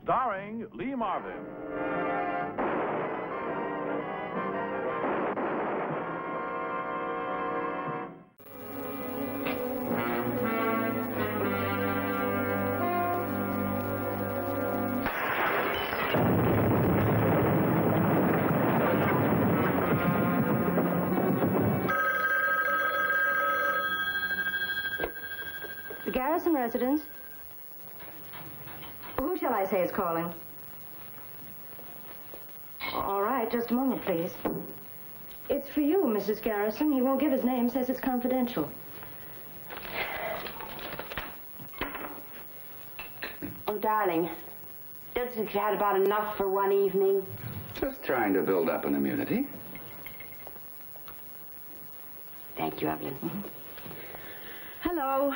starring Lee Marvin. The Garrison residence. Who shall I say is calling? All right, just a moment, please. It's for you, Mrs. Garrison. He won't give his name, says it's confidential. Oh, darling, don't think you had about enough for one evening? Just trying to build up an immunity. Thank you, Evelyn. Hello.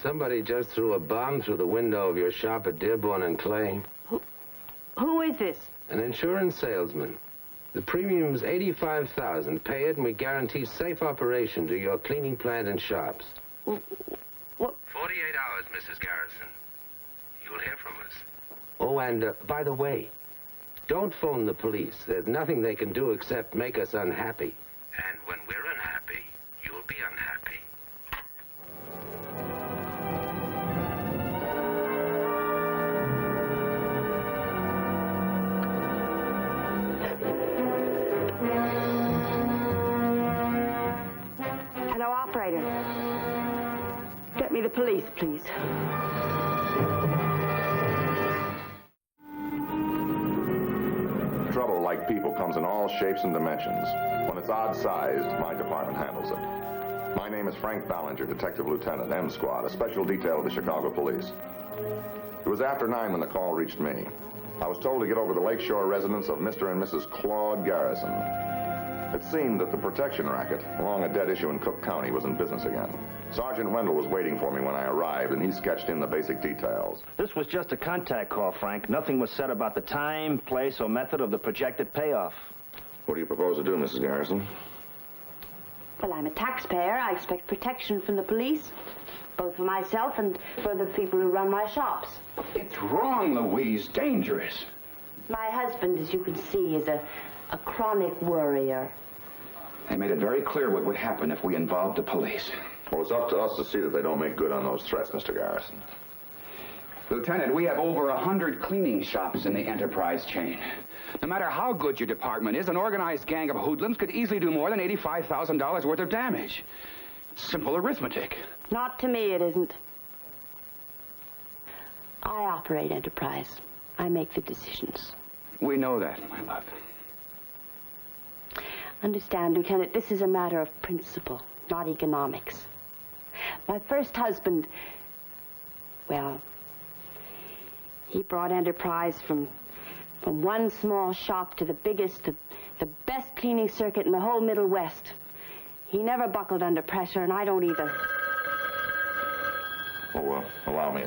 Somebody just threw a bomb through the window of your shop at Dearborn and Clay. Who is this? An insurance salesman. The premium's $85,000. Pay it and we guarantee safe operation to your cleaning plant and shops. What? 48 hours, Mrs. Garrison. You'll hear from us. Oh, and by the way, don't phone the police. There's nothing they can do except make us unhappy. And when we're unhappy, you'll be unhappy. Hello, operator. Get me the police, please. Trouble, like people, comes in all shapes and dimensions. When it's odd-sized, my department handles it. My name is Frank Ballinger, Detective Lieutenant, M Squad, a special detail of the Chicago Police. It was after 9 when the call reached me. I was told to get over the lakeshore residence of Mr. and Mrs. Claude Garrison. It seemed that the protection racket, along a dead issue in Cook County, was in business again. Sergeant Wendell was waiting for me when I arrived, and he sketched in the basic details. This was just a contact call, Frank. Nothing was said about the time, place, or method of the projected payoff. What do you propose to do, Mrs. Garrison? Well, I'm a taxpayer. I expect protection from the police, both for myself and for the people who run my shops. It's wrong, Louise. Dangerous. My husband, as you can see, is a chronic worrier. They made it very clear what would happen if we involved the police. Well, it's up to us to see that they don't make good on those threats, Mr. Garrison. Lieutenant, we have over 100 cleaning shops in the enterprise chain. No matter how good your department is, an organized gang of hoodlums could easily do more than $85,000 worth of damage. Simple arithmetic. Not to me, it isn't. I operate enterprise. I make the decisions. We know that, my love. Understand, Lieutenant, this is a matter of principle, not economics. My first husband, well, he brought enterprise from one small shop to the biggest, the best cleaning circuit in the whole Middle West. He never buckled under pressure, and I don't either. Oh, allow me.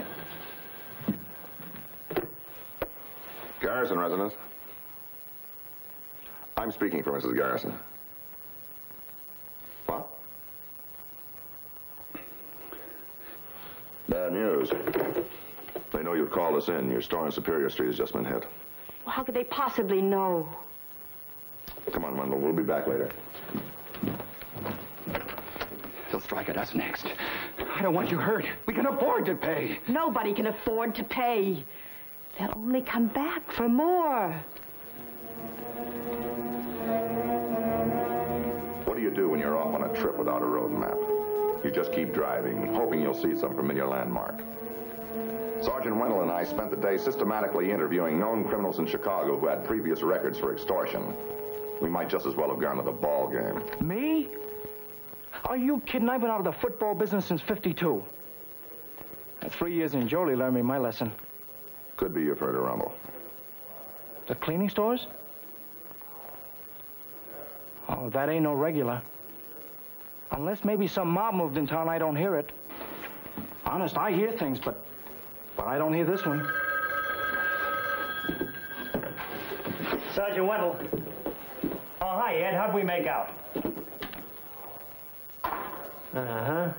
Garrison residence. I'm speaking for Mrs. Garrison. What? Bad news. They know you've called us in. Your store on Superior Street has just been hit. Well, how could they possibly know? Come on, Wendell. We'll be back later. They'll strike at us next. I don't want you hurt. We can afford to pay. Nobody can afford to pay. They'll only come back for more. What do you do when you're off on a trip without a road map? You just keep driving, hoping you'll see some familiar landmark. Sergeant Wendell and I spent the day systematically interviewing known criminals in Chicago who had previous records for extortion. We might just as well have gone to the ball game. Me? Are you kidding? I've been out of the football business since '52. 3 years in Jolie learned me my lesson. Could be you've heard a rumble. The cleaning stores? Oh, that ain't no regular. Unless maybe some mob moved in town, I don't hear it. Honest, I hear things, but I don't hear this one. Sergeant Wendell. Oh, hi, Ed. How'd we make out? Uh-huh.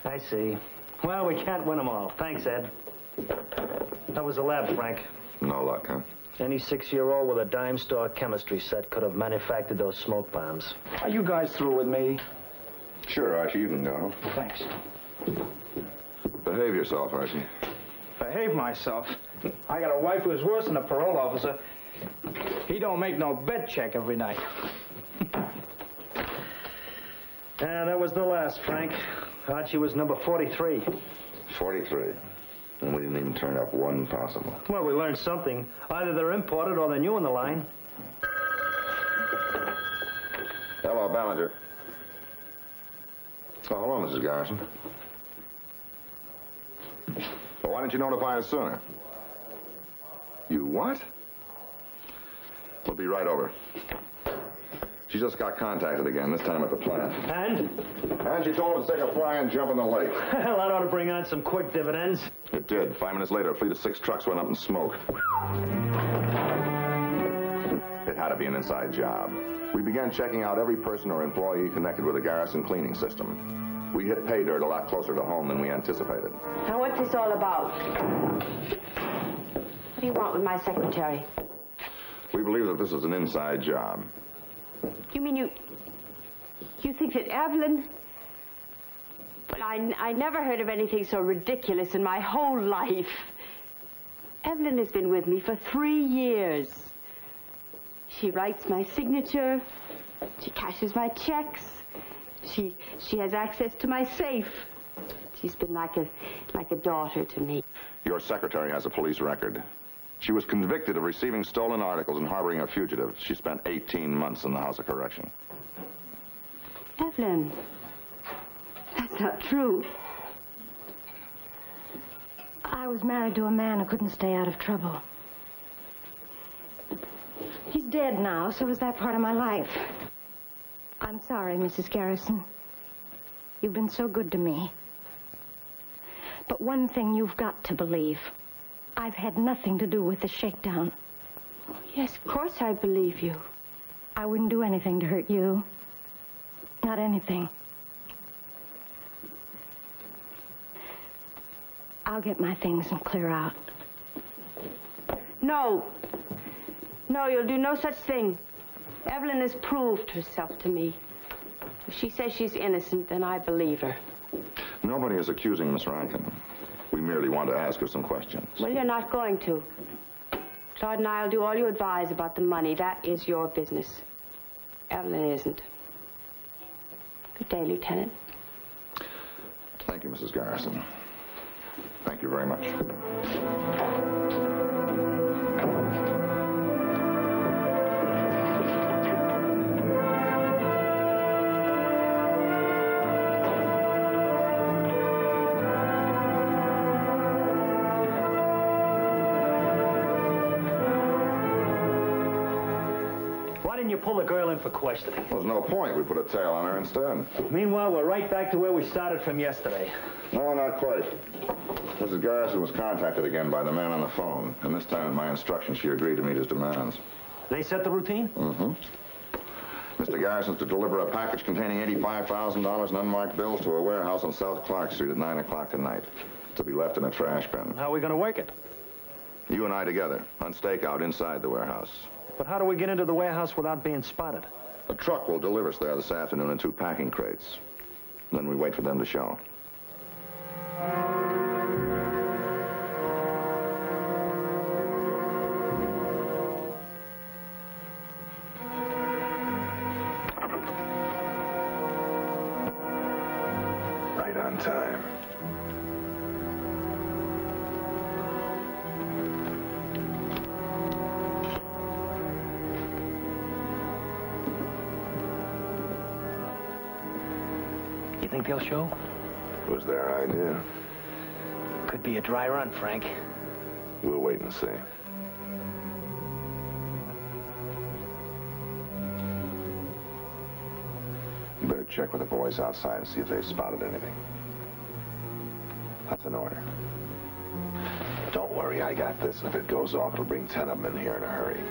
I see. Well, we can't win them all. Thanks, Ed. That was a lab, Frank. No luck, huh? Any 6-year-old with a dime store chemistry set could have manufactured those smoke bombs. Are you guys through with me? Sure, Archie, you can go. Thanks. Behave yourself, Archie. Behave myself. I got a wife who's worse than a parole officer. He don't make no bed check every night. Yeah, that was the last, Frank. Archie was number 43. 43. And we didn't even turn up one possible. Well, we learned something. Either they're imported or they're new in the line. Hello, Ballinger. Oh, hello, Mrs. Garrison. Well, why didn't you notify us sooner? You what? We'll be right over. She just got contacted again, this time at the plant. And she told him to take a fly and jump in the lake. Well, that ought to bring on some quick dividends. It did. 5 minutes later, a fleet of 6 trucks went up in smoke. It had to be an inside job. We began checking out every person or employee connected with the Garrison cleaning system. We hit pay dirt a lot closer to home than we anticipated. Now, what's this all about? What do you want with my secretary? We believe that this is an inside job. You mean you think that Evelyn... Well, I never heard of anything so ridiculous in my whole life. Evelyn has been with me for 3 years. She writes my signature. She cashes my checks. She has access to my safe. She's been like a daughter to me. Your secretary has a police record. She was convicted of receiving stolen articles and harboring a fugitive. She spent 18 months in the House of Correction. Evelyn, that's not true. I was married to a man who couldn't stay out of trouble. He's dead now, so is that part of my life. I'm sorry, Mrs. Garrison. You've been so good to me. But one thing you've got to believe. I've had nothing to do with the shakedown. Yes, of course I believe you. I wouldn't do anything to hurt you. Not anything. I'll get my things and clear out. No. No, you'll do no such thing. Evelyn has proved herself to me. If she says she's innocent, then I believe her. Nobody is accusing Miss Rankin. We merely want to ask her some questions. Well, you're not going to. Claude and I'll do all you advise about the money. That is your business. Evelyn isn't. Good day, Lieutenant. Thank you, Mrs. Garrison. Thank you very much. Why didn't you pull the girl in for questioning? There's no point. We put a tail on her instead. Meanwhile, we're right back to where we started from yesterday. No, not quite. Mrs. Garrison was contacted again by the man on the phone, and this time at my instructions, she agreed to meet his demands. They set the routine? Mm-hmm. Mr. Garrison's to deliver a package containing $85,000 in unmarked bills to a warehouse on South Clark Street at 9 o'clock tonight, to be left in a trash bin. How are we going to work it? You and I together, on stakeout inside the warehouse. But how do we get into the warehouse without being spotted? A truck will deliver us there this afternoon in 2 packing crates. Then we wait for them to show. Right on time. You think they'll show? It was their idea. Could be a dry run, Frank. We'll wait and see. You better check with the boys outside and see if they've spotted anything. That's an order. Don't worry, I got this. If it goes off, it'll bring 10 of them in here in a hurry.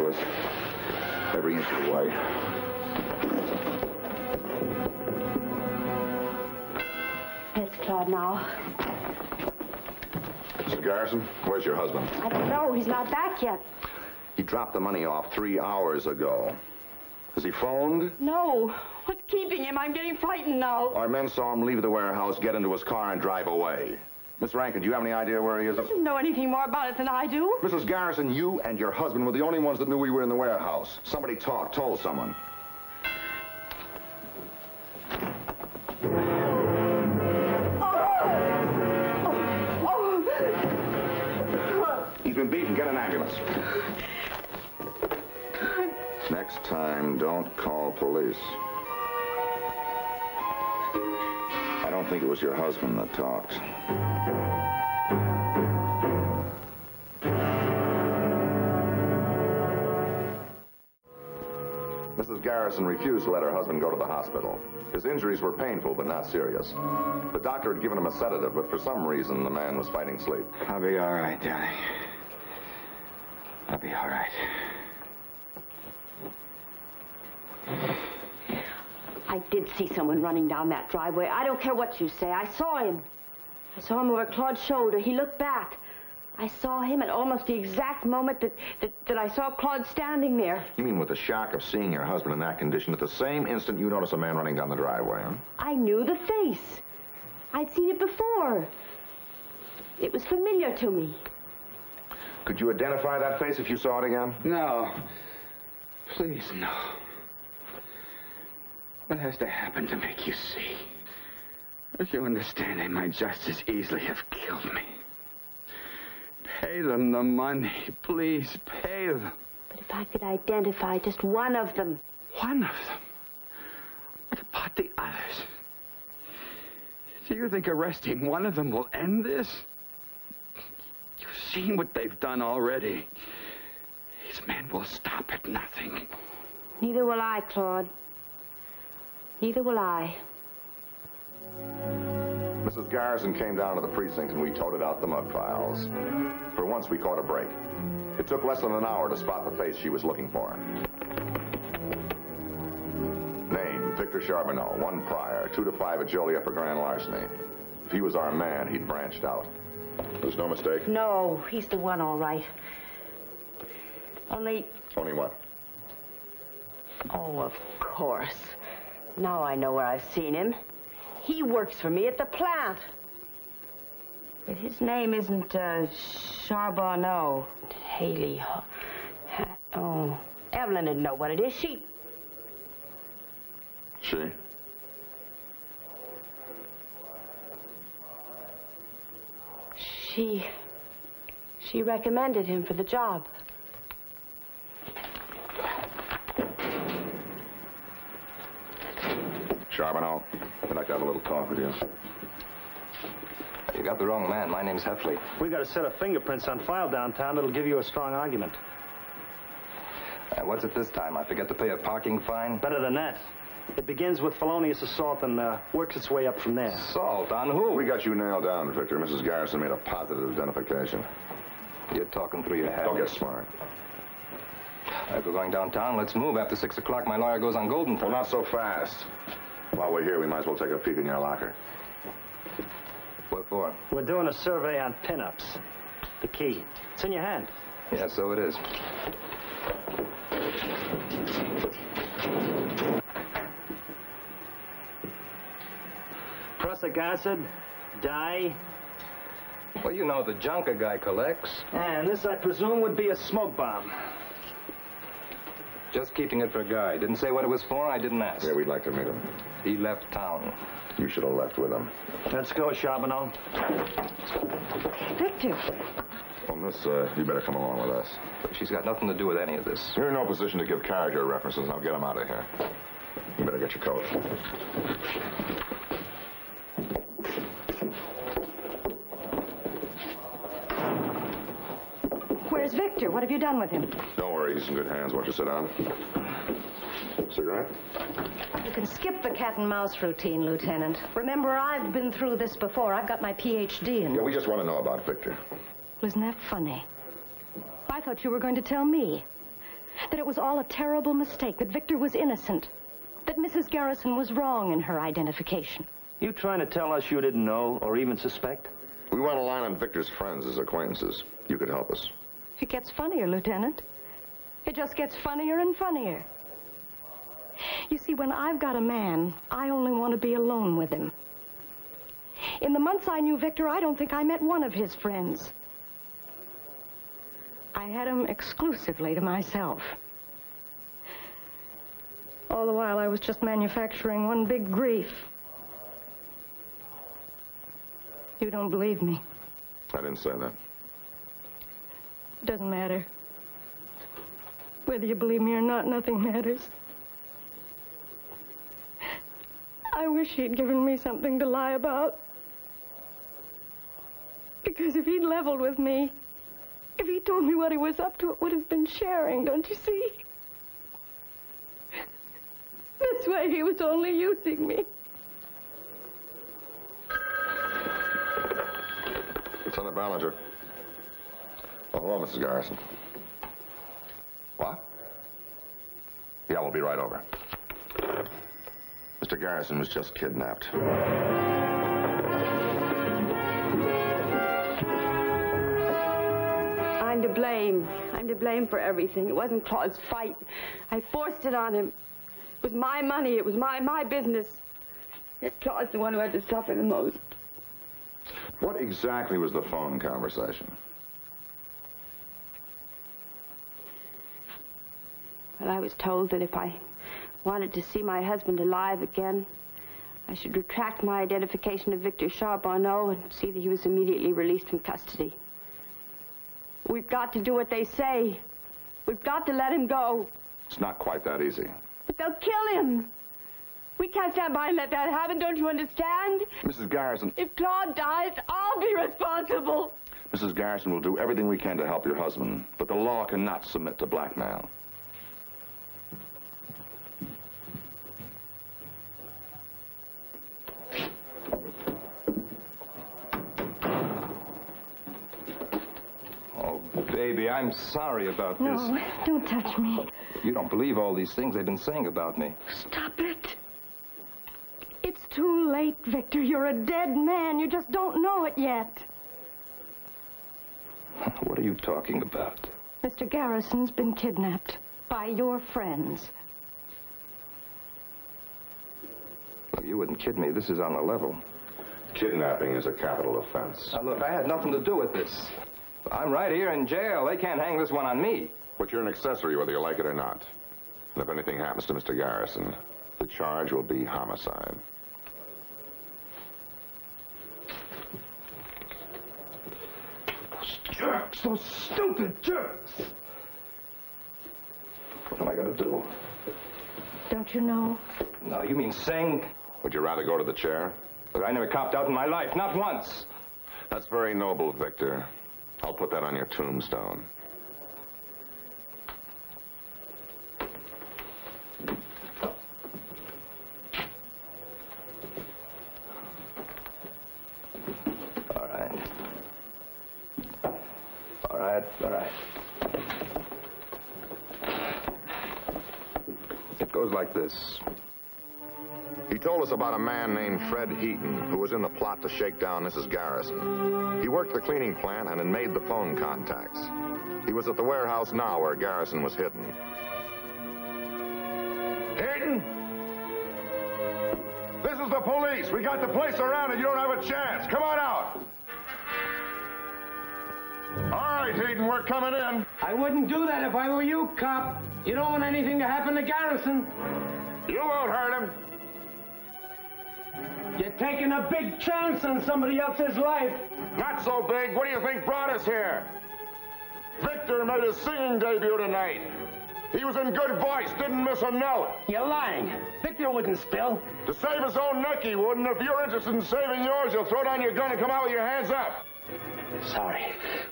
to us. Every inch of the way. It's Claude now. Mrs. Garrison, where's your husband? I don't know. He's not back yet. He dropped the money off 3 hours ago. Has he phoned? No. What's keeping him? I'm getting frightened now. Our men saw him leave the warehouse, get into his car, and drive away. Miss Rankin, do you have any idea where he is? He doesn't know anything more about it than I do. Mrs. Garrison, you and your husband were the only ones that knew we were in the warehouse. Somebody told someone. He's been beaten. Get an ambulance. Next time, don't call police. I don't think it was your husband that talked. Mrs. Garrison refused to let her husband go to the hospital. His injuries were painful, but not serious. The doctor had given him a sedative, but for some reason, the man was fighting sleep. I'll be all right, darling. I'll be all right. I did see someone running down that driveway. I don't care what you say. I saw him. I saw him over Claude's shoulder. He looked back. I saw him at almost the exact moment that I saw Claude standing there. You mean with the shock of seeing your husband in that condition, at the same instant you notice a man running down the driveway, huh? I knew the face. I'd seen it before. It was familiar to me. Could you identify that face if you saw it again? No. Please, no. What has to happen to make you see? If you understand, they might just as easily have killed me. Pay them the money. Please, pay them. But if I could identify just one of them. One of them? What about the others? Do you think arresting one of them will end this? You've seen what they've done already. These men will stop at nothing. Neither will I, Claude. Neither will I. Mrs. Garrison came down to the precinct and we toted out the mug files. For once, we caught a break. It took less than an hour to spot the face she was looking for. Name, Victor Charbonneau, 1 prior, 2 to 5 at Joliet for grand larceny. If he was our man, he'd branched out. There's no mistake? No, he's the one, all right. Only what? Oh, of course. Now I know where I've seen him. He works for me at the plant. But his name isn't, Charbonneau. Haley. Oh, Evelyn didn't know what it is. She? She recommended him for the job. Charbonneau, I'd like to have a little talk with you. You got the wrong man. My name's Heffley. We got a set of fingerprints on file downtown that'll give you a strong argument. What's it this time? I forget to pay a parking fine? Better than that. It begins with felonious assault and works its way up from there. Assault? On who? We got you nailed down, Victor. Mrs. Garrison made a positive identification. You're talking through your hat. Don't get smart. If we're going downtown, let's move. After 6 o'clock, my lawyer goes on Golden. Well, not so fast. While we're here, we might as well take a peek in your locker. What for? We're doing a survey on pinups. The key. It's in your hand. Yeah, so it is. Prussic acid, dye. Well, you know the junk a guy collects. And this, I presume, would be a smoke bomb. Just keeping it for a guy. Didn't say what it was for, I didn't ask. Yeah, we'd like to meet him. He left town. You should have left with him. Let's go, Charbonneau. Victor. On this, you better come along with us. But she's got nothing to do with any of this. You're in no position to give character references. Now get him out of here. You better get your coat. Where's Victor? What have you done with him? Don't worry, he's in good hands. Why don't you sit down? Cigarette? You can skip the cat and mouse routine, Lieutenant. Remember, I've been through this before. I've got my PhD in... Yeah, we just want to know about Victor. Wasn't that funny? I thought you were going to tell me. that it was all a terrible mistake, that Victor was innocent, that Mrs. Garrison was wrong in her identification. You trying to tell us you didn't know or even suspect? We want a line on Victor's friends as acquaintances. You could help us. It gets funnier, Lieutenant. It just gets funnier and funnier. You see, when I've got a man, I only want to be alone with him. In the months I knew Victor, I don't think I met one of his friends. I had him exclusively to myself. All the while I was just manufacturing one big grief. You don't believe me. I didn't say that. It doesn't matter. Whether you believe me or not, nothing matters. I wish he'd given me something to lie about. Because if he'd leveled with me, if he told me what he was up to, it would have been sharing, don't you see? This way he was only using me. Lieutenant Ballinger. Oh, hello, Mrs. Garrison. What? Yeah, we'll be right over. Mr. Garrison was just kidnapped. I'm to blame. I'm to blame for everything. It wasn't Claude's fight. I forced it on him. It was my money. It was my business. Yet Claude's the one who had to suffer the most. What exactly was the phone conversation? Well, I was told that if I wanted to see my husband alive again, I should retract my identification of Victor Charbonneau and see that he was immediately released from custody. We've got to do what they say. We've got to let him go. It's not quite that easy. But they'll kill him. We can't stand by and let that happen, don't you understand? Mrs. Garrison. If Claude dies, I'll be responsible. Mrs. Garrison will do everything we can to help your husband, but the law cannot submit to blackmail. Oh, baby, I'm sorry about this. No, don't touch me. You don't believe all these things they've been saying about me. Stop it. It's too late, Victor. You're a dead man. You just don't know it yet. What are you talking about? Mr. Garrison's been kidnapped by your friends. Look, you wouldn't kid me. This is on the level. Kidnapping is a capital offense. Now, look, I had nothing to do with this. I'm right here in jail. They can't hang this one on me. But you're an accessory whether you like it or not. And if anything happens to Mr. Garrison, the charge will be homicide. Those jerks, those stupid jerks. What am I going to do? Don't you know? No, you mean sing? Would you rather go to the chair? Look, I never copped out in my life, not once. That's very noble, Victor. I'll put that on your tombstone. All right. It goes like this. He told us about a man named Fred Heaton who was in the plot to shake down Mrs. Garrison. He worked the cleaning plant and had made the phone contacts. He was at the warehouse now where Garrison was hidden. Heaton? This is the police. We got the place surrounded. You don't have a chance. Come on out. All right, Heaton, we're coming in. I wouldn't do that if I were you, cop. You don't want anything to happen to Garrison. You won't hurt him. You're taking a big chance on somebody else's life. Not so big. What do you think brought us here? Victor made his singing debut tonight. He was in good voice, didn't miss a note. You're lying. Victor wouldn't spill. To save his own neck, he wouldn't. If you're interested in saving yours, you'll throw down your gun and come out with your hands up. Sorry,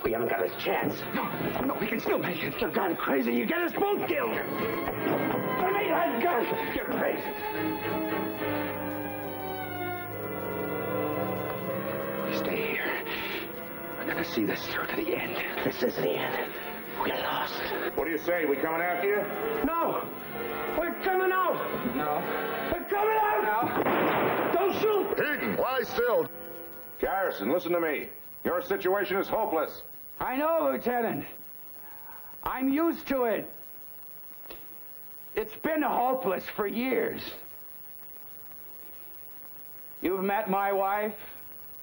we haven't got a chance. No, we can still make it. You're gone crazy. You get us both killed. Give me that gun. You're crazy. Stay here. We're gonna see this through to the end. This is the end. We're lost. What do you say? We coming after you? No! We're coming out! No. We're coming out! No. Don't shoot! Heaton, lie still. Garrison, listen to me. Your situation is hopeless. I know, Lieutenant. I'm used to it. It's been hopeless for years. You've met my wife?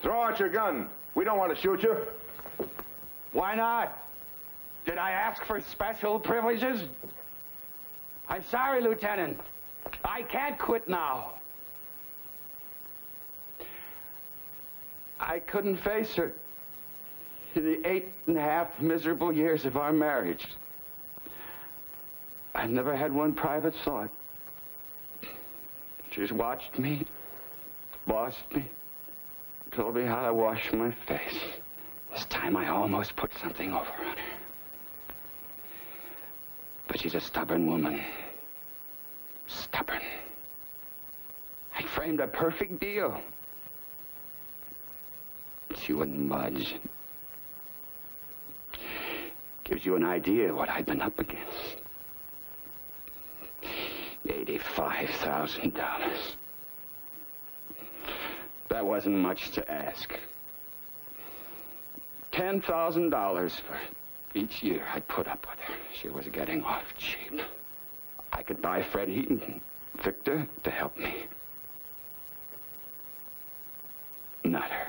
Throw out your gun. We don't want to shoot you. Why not? Did I ask for special privileges? I'm sorry, Lieutenant. I can't quit now. I couldn't face her in the 8.5 miserable years of our marriage. I've never had one private thought. She's watched me, bossed me, told me how to wash my face. This time I almost put something over on her. But she's a stubborn woman. Stubborn. I framed a perfect deal. She wouldn't budge. Gives you an idea of what I've been up against. $85,000. That wasn't much to ask. $10,000 for each year I put up with her. She was getting off cheap. I could buy Fred Heaton, Victor, to help me. Not her.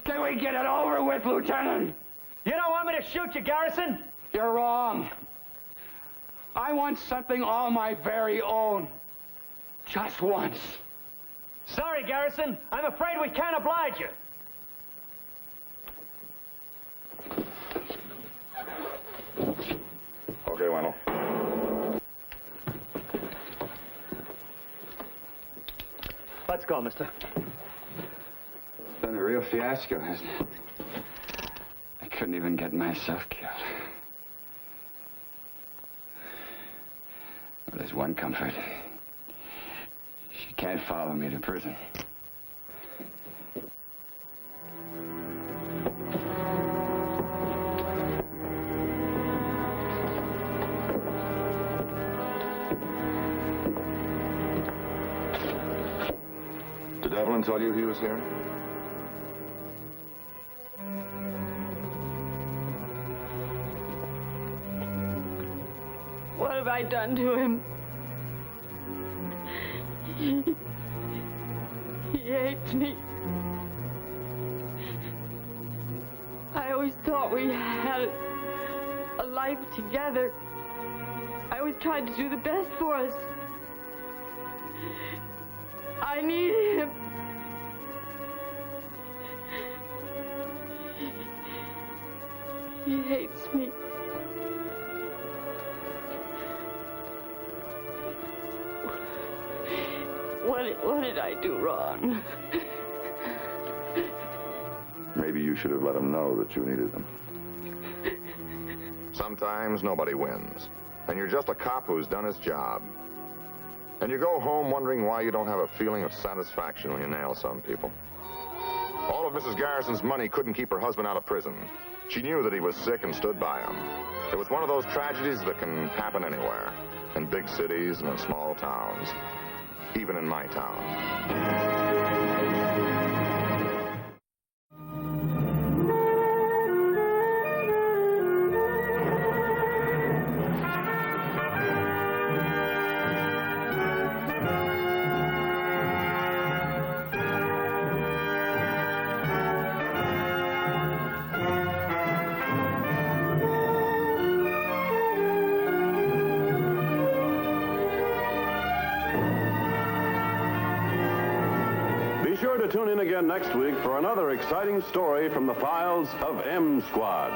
Can we get it over with, Lieutenant? You don't want me to shoot you, Garrison? You're wrong. I want something all my very own. Just once. Sorry, Garrison. I'm afraid we can't oblige you. Okay, Wendell. Let's go, mister. It's been a real fiasco, hasn't it? I couldn't even get myself killed. Well, there's one comfort. She can't follow me to prison. Did Evelyn tell you he was here? What have I done to him? He hates me. I always thought we had a life together. I always tried to do the best for us. I need him. He hates me. What did I do wrong? Maybe you should have let him know that you needed him. Sometimes nobody wins, and you're just a cop who's done his job. And you go home wondering why you don't have a feeling of satisfaction when you nail some people. All of Mrs. Garrison's money couldn't keep her husband out of prison. She knew that he was sick and stood by him. It was one of those tragedies that can happen anywhere, in big cities and in small towns, even in my town. Be sure to tune in again next week for another exciting story from the files of M Squad.